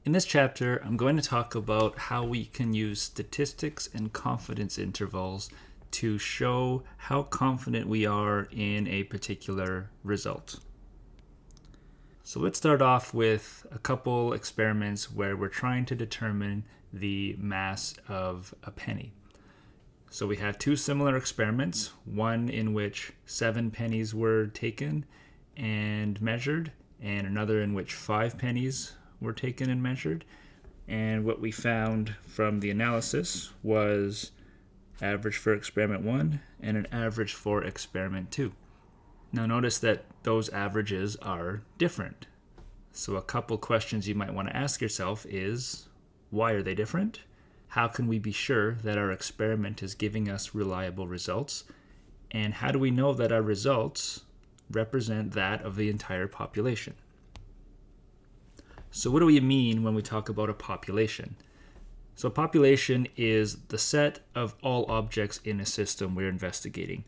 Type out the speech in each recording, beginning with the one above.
In this chapter, I'm going to talk about how we can use statistics and confidence intervals to show how confident we are in a particular result. So let's start off with a couple experiments where we're trying to determine the mass of a penny. So we have two similar experiments, one in which 7 pennies were taken and measured, and another in which 5 pennies were taken and measured. And what we found from the analysis was average for experiment 1 and an average for experiment 2. Now notice that those averages are different. So a couple questions you might want to ask yourself is, why are they different? How can we be sure that our experiment is giving us reliable results? And how do we know that our results represent that of the entire population? So what do we mean when we talk about a population? So a population is the set of all objects in a system we're investigating.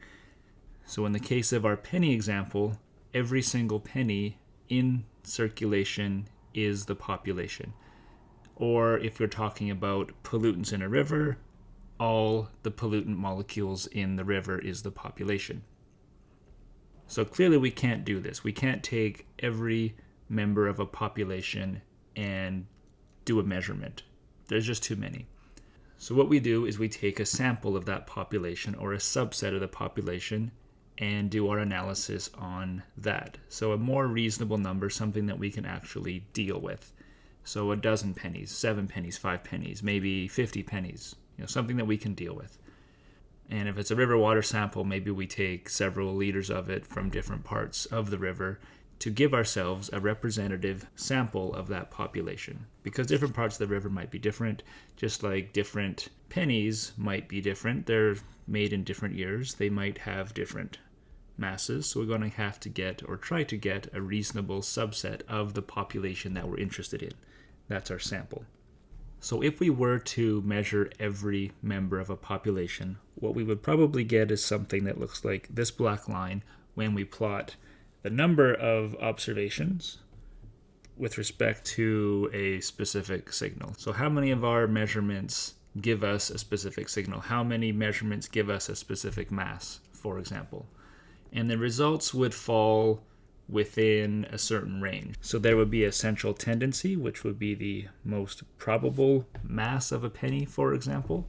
So in the case of our penny example, every single penny in circulation is the population. Or if you're talking about pollutants in a river, all the pollutant molecules in the river is the population. So clearly we can't do this. We can't take every member of a population and do a measurement. There's just too many. So what we do is we take a sample of that population or a subset of the population and do our analysis on that. So a more reasonable number, something that we can actually deal with. So a dozen pennies, 7 pennies, 5 pennies, maybe 50 pennies, something that we can deal with. And if it's a river water sample, maybe we take several liters of it from different parts of the river to give ourselves a representative sample of that population. Because different parts of the river might be different, just like different pennies might be different. They're made in different years. They might have different masses. So we're going to have to get or try to get a reasonable subset of the population that we're interested in. That's our sample. So if we were to measure every member of a population, what we would probably get is something that looks like this black line when we plot the number of observations with respect to a specific signal. So how many of our measurements give us a specific signal? How many measurements give us a specific mass, for example? And the results would fall within a certain range. So there would be a central tendency, which would be the most probable mass of a penny, for example.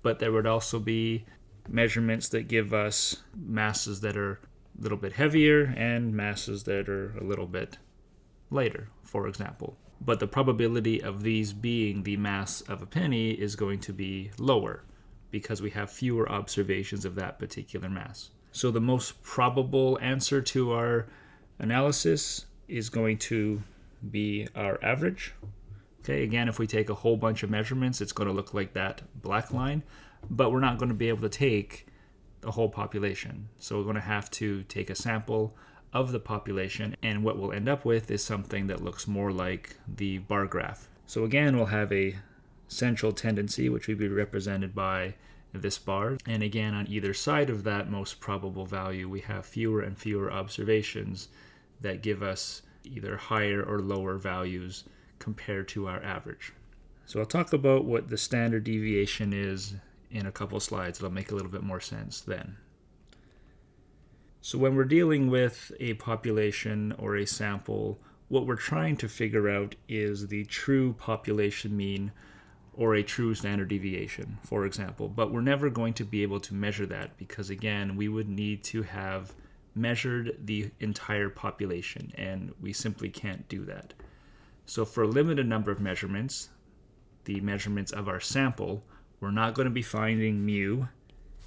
But there would also be measurements that give us masses that are a little bit heavier and masses that are a little bit lighter, for example. But the probability of these being the mass of a penny is going to be lower because we have fewer observations of that particular mass. So the most probable answer to our analysis is going to be our average. Okay, again, if we take a whole bunch of measurements, it's going to look like that black line, but we're not going to be able to take the whole population. So we're going to have to take a sample of the population, and what we'll end up with is something that looks more like the bar graph. So again, we'll have a central tendency, which would be represented by this bar. And again, on either side of that most probable value, we have fewer and fewer observations that give us either higher or lower values compared to our average. So I'll talk about what the standard deviation is in a couple slides. It'll make a little bit more sense then. So when we're dealing with a population or a sample, what we're trying to figure out is the true population mean or a true standard deviation, for example. But we're never going to be able to measure that because, again, we would need to have measured the entire population, and we simply can't do that. So for a limited number of measurements, the measurements of our sample, we're not going to be finding mu,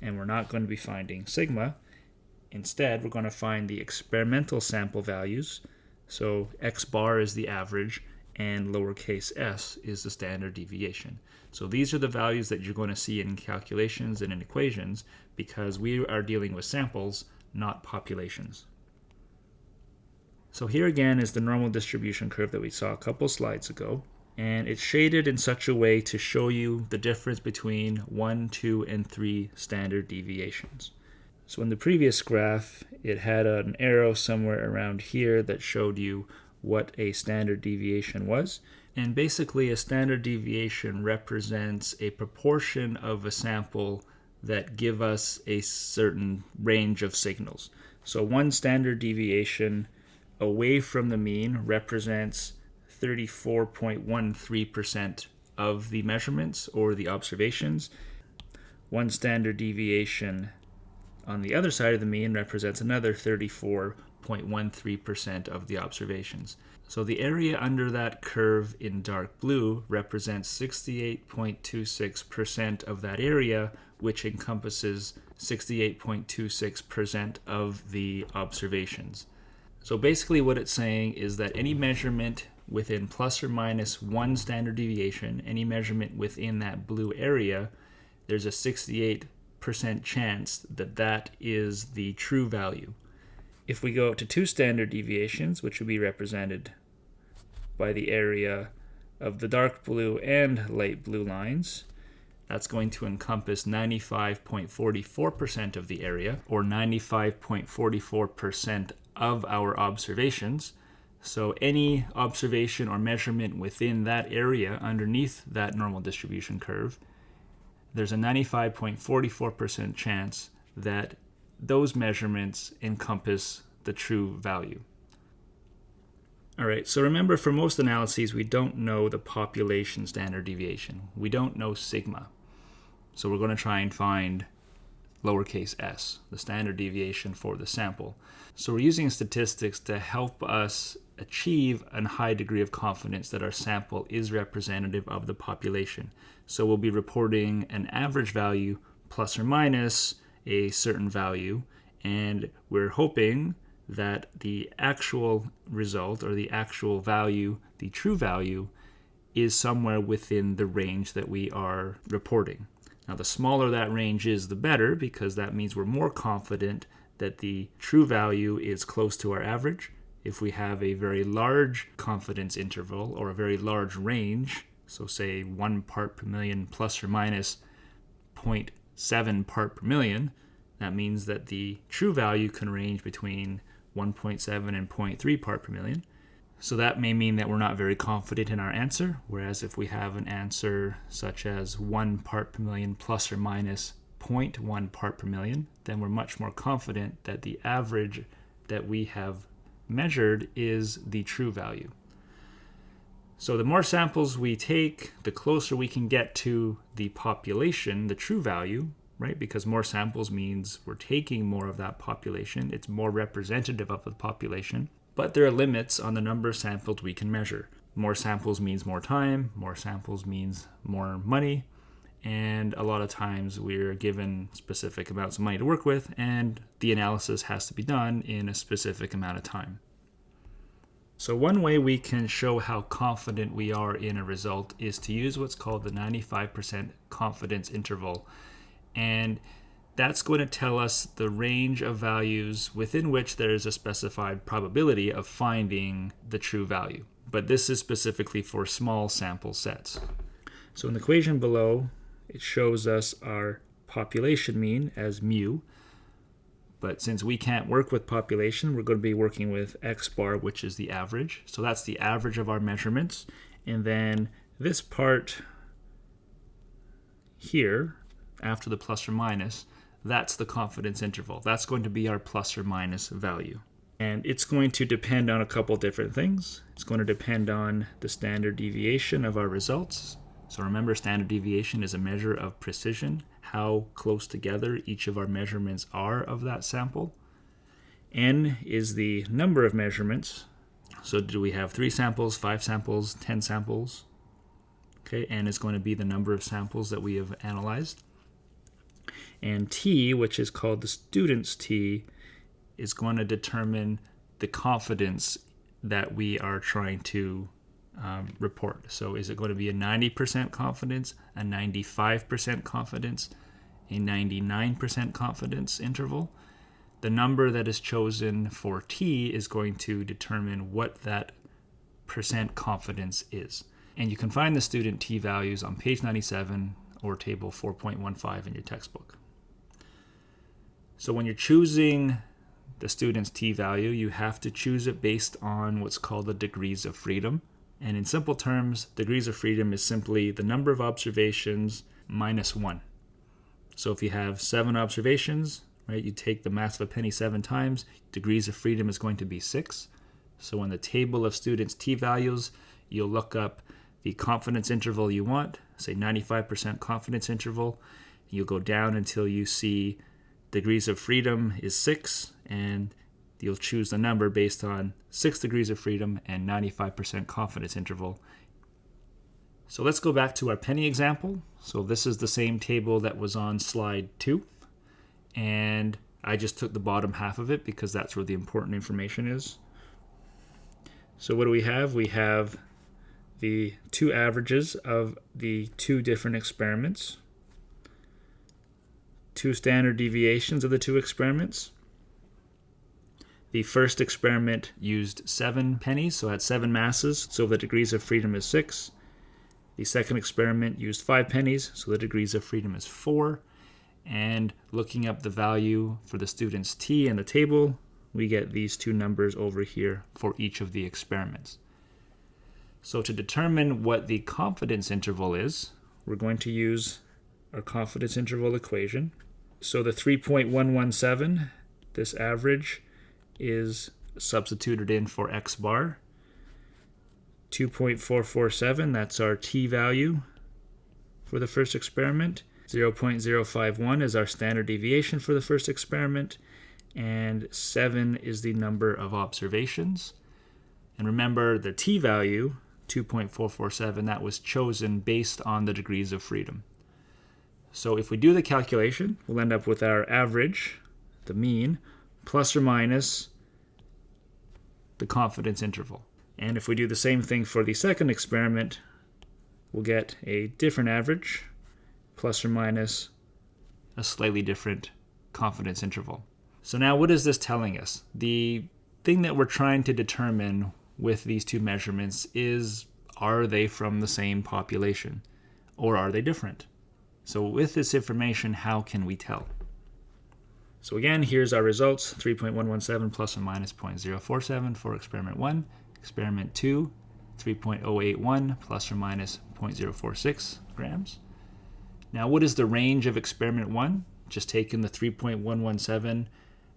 and we're not going to be finding sigma. Instead, we're going to find the experimental sample values. So x bar is the average, and lowercase s is the standard deviation. So these are the values that you're going to see in calculations and in equations because we are dealing with samples, not populations. So here again is the normal distribution curve that we saw a couple slides ago, and it's shaded in such a way to show you the difference between 1, 2, and 3 standard deviations. So in the previous graph, it had an arrow somewhere around here that showed you what a standard deviation was. And basically, a standard deviation represents a proportion of a sample that give us a certain range of signals. So one standard deviation away from the mean represents 34.13% of the measurements or the observations. One standard deviation on the other side of the mean represents another 34.13% of the observations. So the area under that curve in dark blue represents 68.26% of that area, which encompasses 68.26% of the observations. So basically what it's saying is that any measurement within plus or minus one standard deviation, any measurement within that blue area, there's a 68% chance that that is the true value. If we go up to two standard deviations, which would be represented by the area of the dark blue and light blue lines, that's going to encompass 95.44% of the area, or 95.44% of our observations. So any observation or measurement within that area underneath that normal distribution curve, there's a 95.44% chance that those measurements encompass the true value. All right, so remember, for most analyses, we don't know the population standard deviation. We don't know sigma. So we're going to try and find lowercase s, the standard deviation for the sample. So we're using statistics to help us achieve a high degree of confidence that our sample is representative of the population. So we'll be reporting an average value plus or minus a certain value, and we're hoping that the actual result, or the actual value, the true value, is somewhere within the range that we are reporting. Now, the smaller that range is, the better, because that means we're more confident that the true value is close to our average. If we have a very large confidence interval or a very large range, so say 1 part per million plus or minus 0.7 part per million, that means that the true value can range between 1.7 and 0.3 part per million. So that may mean that we're not very confident in our answer, whereas if we have an answer such as 1 part per million plus or minus 0.1 part per million, then we're much more confident that the average that we have measured is the true value. So the more samples we take, the closer we can get to the population, the true value, right? Because more samples means we're taking more of that population. It's more representative of the population. But there are limits on the number of samples we can measure. More samples means more time, more samples means more money, and a lot of times we're given specific amounts of money to work with, and the analysis has to be done in a specific amount of time. So one way we can show how confident we are in a result is to use what's called the 95% confidence interval. And that's going to tell us the range of values within which there is a specified probability of finding the true value. But this is specifically for small sample sets. So in the equation below, it shows us our population mean as mu. But since we can't work with population, we're going to be working with x bar, which is the average. So that's the average of our measurements. And then this part here, after the plus or minus, that's the confidence interval. That's going to be our plus or minus value. And it's going to depend on a couple different things. It's going to depend on the standard deviation of our results. So remember, standard deviation is a measure of precision, how close together each of our measurements are of that sample. N is the number of measurements. So do we have 3 samples, 5 samples, 10 samples? Okay, N is going to be the number of samples that we have analyzed. And T, which is called the student's T, is going to determine the confidence that we are trying to report. So is it going to be a 90% confidence, a 95% confidence, a 99% confidence interval? The number that is chosen for T is going to determine what that percent confidence is. And you can find the student T values on page 97 or table 4.15 in your textbook. So when you're choosing the student's t-value, you have to choose it based on what's called the degrees of freedom. And in simple terms, degrees of freedom is simply the number of observations minus 1. So if you have 7 observations, right, you take the mass of a penny 7 times, degrees of freedom is going to be 6. So in the table of students' t-values, you'll look up the confidence interval you want, say 95% confidence interval. You'll go down until you see degrees of freedom is 6, and you'll choose the number based on 6 degrees of freedom and 95% confidence interval. So let's go back to our penny example. So this is the same table that was on slide 2, and I just took the bottom half of it because that's where the important information is. So what do we have? We have the 2 averages of the 2 different experiments, 2 standard deviations of the 2 experiments. The first experiment used 7 pennies, so had 7 masses, so the degrees of freedom is 6. The second experiment used 5 pennies, so the degrees of freedom is 4. And looking up the value for the student's t in the table, we get these 2 numbers over here for each of the experiments. So to determine what the confidence interval is, we're going to use our confidence interval equation. So the 3.117, this average, is substituted in for x bar. 2.447, that's our t-value for the first experiment. 0.051 is our standard deviation for the first experiment. And 7 is the number of observations. And remember, the t-value, 2.447, that was chosen based on the degrees of freedom. So if we do the calculation, we'll end up with our average, the mean, plus or minus the confidence interval. And if we do the same thing for the second experiment, we'll get a different average, plus or minus a slightly different confidence interval. So now what is this telling us? The thing that we're trying to determine with these 2 measurements is, are they from the same population or are they different? So with this information, how can we tell? So again, here's our results, 3.117 plus or minus 0.047 for experiment 1. Experiment 2, 3.081 plus or minus 0.046 grams. Now what is the range of experiment 1? Just taking the 3.117,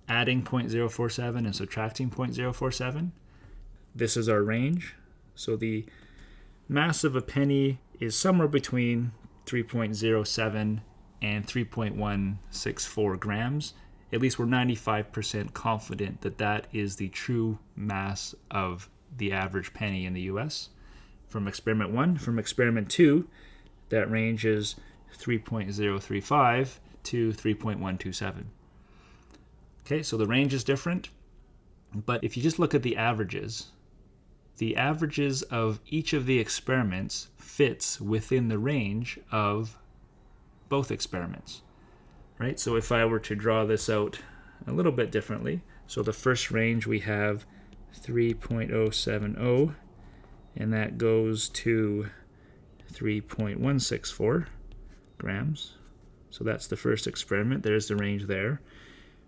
adding 0.047 and subtracting 0.047. This is our range. So the mass of a penny is somewhere between 3.07 and 3.164 grams. At least we're 95% confident that that is the true mass of the average penny in the US. From experiment 1, from experiment 2, that range is 3.035 to 3.127. Okay, so the range is different, but if you just look at the averages of each of the experiments fits within the range of both experiments, right? So if I were to draw this out a little bit differently, so the first range we have 3.070, and that goes to 3.164 grams. So that's the first experiment. There's the range there.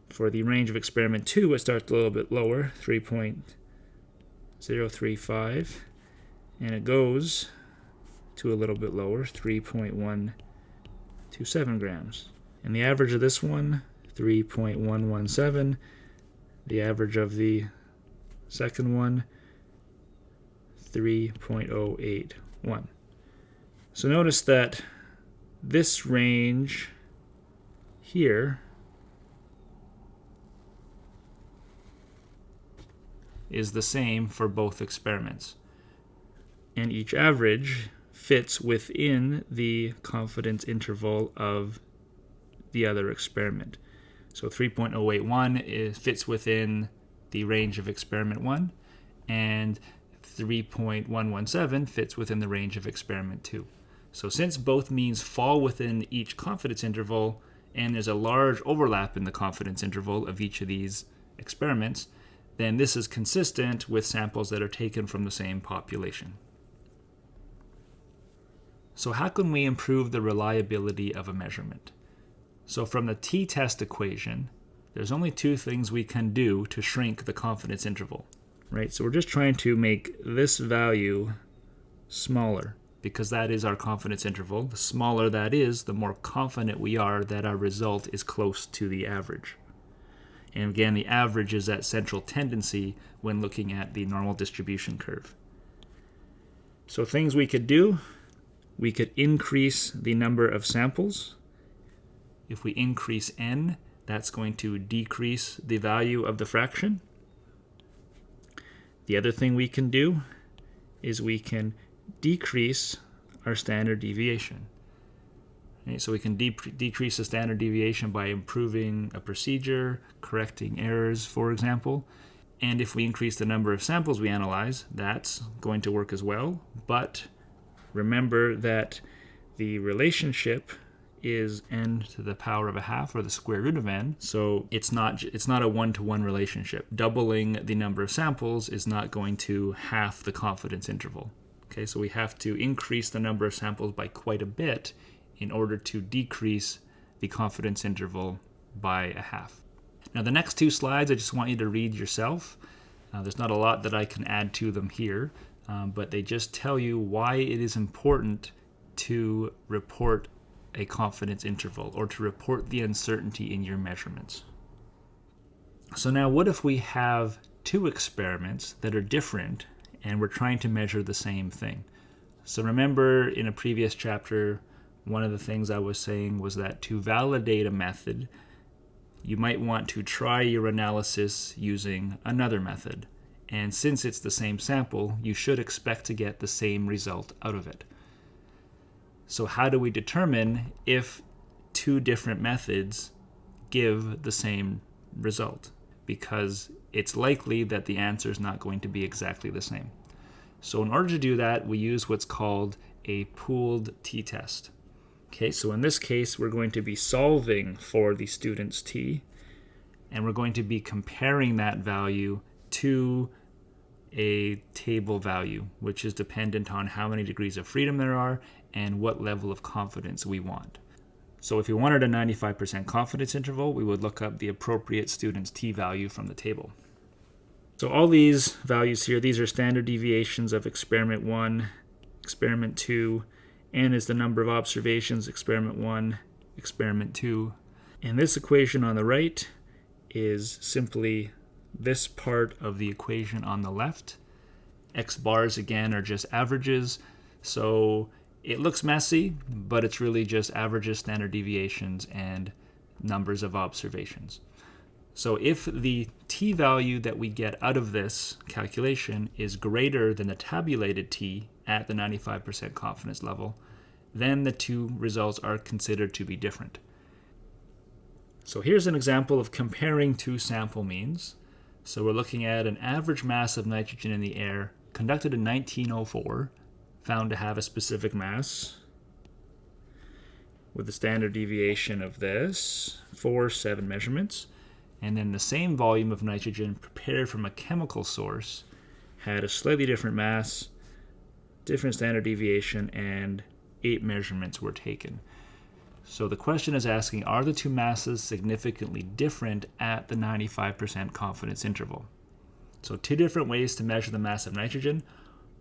For the range of experiment 2, it starts a little bit lower, 3.035, and it goes to a little bit lower, 3.127 grams. And the average of this one, 3.117. The average of the second one, 3.081. So notice that this range here is the same for both experiments. And each average fits within the confidence interval of the other experiment. So 3.081 fits within the range of experiment 1, and 3.117 fits within the range of experiment 2. So since both means fall within each confidence interval, and there's a large overlap in the confidence interval of each of these experiments, then this is consistent with samples that are taken from the same population. So how can we improve the reliability of a measurement? So from the t-test equation, there's only two things we can do to shrink the confidence interval, right? So we're just trying to make this value smaller because that is our confidence interval. The smaller that is, the more confident we are that our result is close to the average. And again, the average is that central tendency when looking at the normal distribution curve. So things we could do, we could increase the number of samples. If we increase n, that's going to decrease the value of the fraction. The other thing we can do is we can decrease our standard deviation. Okay, so we can decrease the standard deviation by improving a procedure, correcting errors, for example. And if we increase the number of samples we analyze, that's going to work as well. But remember that the relationship is n to the power of a half, or the square root of n. So it's not a one-to-one relationship. Doubling the number of samples is not going to half the confidence interval. Okay, so we have to increase the number of samples by quite a bit in order to decrease the confidence interval by a half. Now the next two slides I just want you to read yourself. There's not a lot that I can add to them here, but they just tell you why it is important to report a confidence interval, or to report the uncertainty in your measurements. So now what if we have two experiments that are different and we're trying to measure the same thing? So remember in a previous chapter, one of the things I was saying was that to validate a method, you might want to try your analysis using another method. And since it's the same sample, you should expect to get the same result out of it. So how do we determine if two different methods give the same result? Because it's likely that the answer is not going to be exactly the same. So in order to do that, we use what's called a pooled t-test. Okay, so in this case, we're going to be solving for the student's t, and we're going to be comparing that value to a table value, which is dependent on how many degrees of freedom there are and what level of confidence we want. So if we wanted a 95% confidence interval, we would look up the appropriate student's t-value from the table. So all these values here, these are standard deviations of experiment 1, experiment 2, n is the number of observations, experiment 1, experiment 2. And this equation on the right is simply this part of the equation on the left. X bars, again, are just averages. So it looks messy, but it's really just averages, standard deviations, and numbers of observations. So if the t-value that we get out of this calculation is greater than the tabulated t at the 95% confidence level, then the two results are considered to be different. So here's an example of comparing two sample means. So we're looking at an average mass of nitrogen in the air conducted in 1904, found to have a specific mass with a standard deviation of this for 7 measurements. And then the same volume of nitrogen prepared from a chemical source had a slightly different mass, different standard deviation, and 8 measurements were taken. So the question is asking, are the two masses significantly different at the 95% confidence interval? So 2 different ways to measure the mass of nitrogen,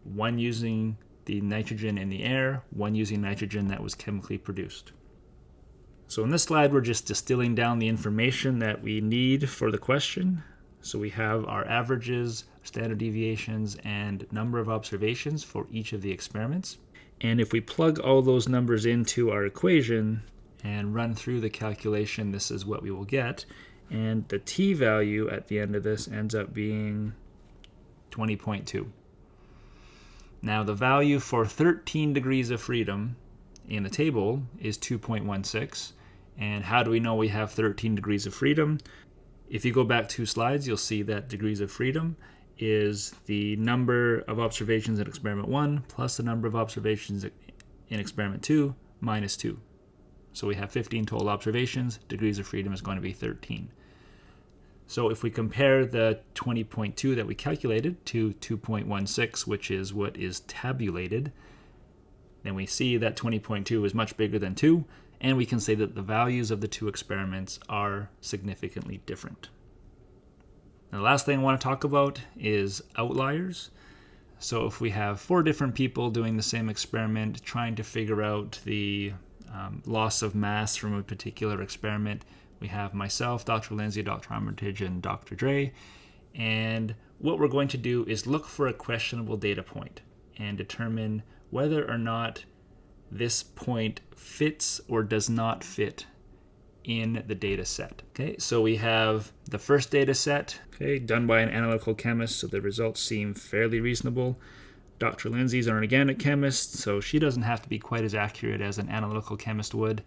one using the nitrogen in the air, one using nitrogen that was chemically produced. So in this slide, we're just distilling down the information that we need for the question. So we have our averages, standard deviations, and number of observations for each of the experiments. And if we plug all those numbers into our equation and run through the calculation, this is what we will get. And the t-value at the end of this ends up being 20.2. Now the value for 13 degrees of freedom in the table is 2.16. And how do we know we have 13 degrees of freedom? If you go back 2 slides, you'll see that degrees of freedom is the number of observations in experiment 1 plus the number of observations in experiment 2 minus 2. So we have 15 total observations. Degrees of freedom is going to be 13. So if we compare the 20.2 that we calculated to 2.16, which is what is tabulated, then we see that 20.2 is much bigger than 2, and we can say that the values of the two experiments are significantly different. Now, the last thing I want to talk about is outliers. So if we have 4 different people doing the same experiment, trying to figure out the loss of mass from a particular experiment, we have myself, Dr. Lindsay, Dr. Armitage, and Dr. Dre. And what we're going to do is look for a questionable data point and determine whether or not this point fits or does not fit in the data set. Okay, so we have the first data set, okay, done by an analytical chemist, so the results seem fairly reasonable. Dr. Lindsay's an organic chemist, so she doesn't have to be quite as accurate as an analytical chemist would.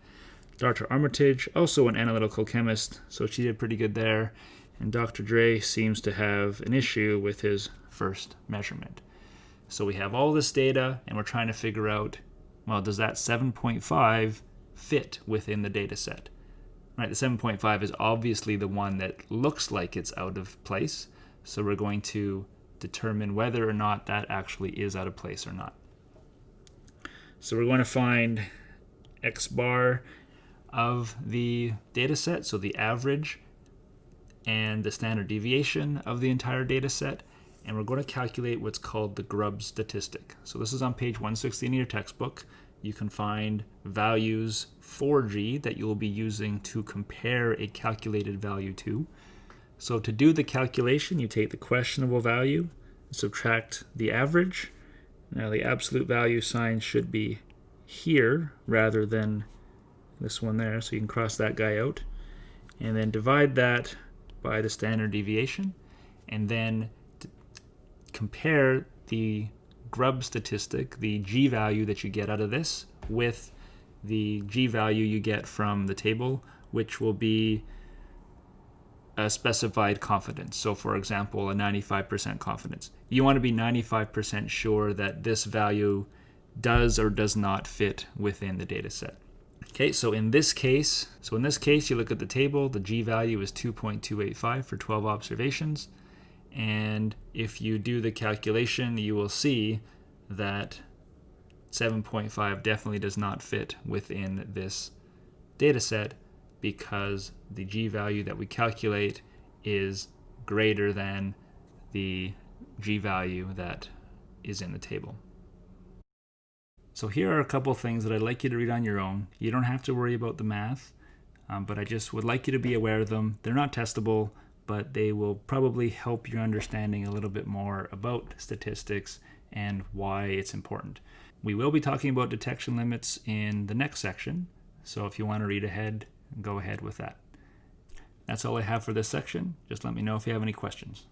Dr. Armitage, also an analytical chemist, so she did pretty good there. And Dr. Dre seems to have an issue with his first measurement. So we have all this data, and we're trying to figure out, well, does that 7.5 fit within the data set? Right, the 7.5 is obviously the one that looks like it's out of place, so we're going to determine whether or not that actually is out of place or not. So we're going to find x bar of the data set, so the average and the standard deviation of the entire data set, and we're going to calculate what's called the Grubbs statistic. So this is on page 116 in your textbook. You can find values for G that you will be using to compare a calculated value to. So to do the calculation, you take the questionable value, subtract the average. Now the absolute value sign should be here rather than this one there, so you can cross that guy out. And then divide that by the standard deviation, and then compare the Grubbs statistic, the G value that you get out of this, with the G value you get from the table, which will be a specified confidence. So for example, a 95% confidence. You want to be 95% sure that this value does or does not fit within the data set. Okay, so in this case, you look at the table, the G value is 2.285 for 12 observations. And if you do the calculation, you will see that 7.5 definitely does not fit within this data set because the G value that we calculate is greater than the G value that is in the table. So here are a couple things that I'd like you to read on your own. You don't have to worry about the math, but I just would like you to be aware of them. They're not testable, but they will probably help your understanding a little bit more about statistics and why it's important. We will be talking about detection limits in the next section, so if you want to read ahead, go ahead with that. That's all I have for this section. Just let me know if you have any questions.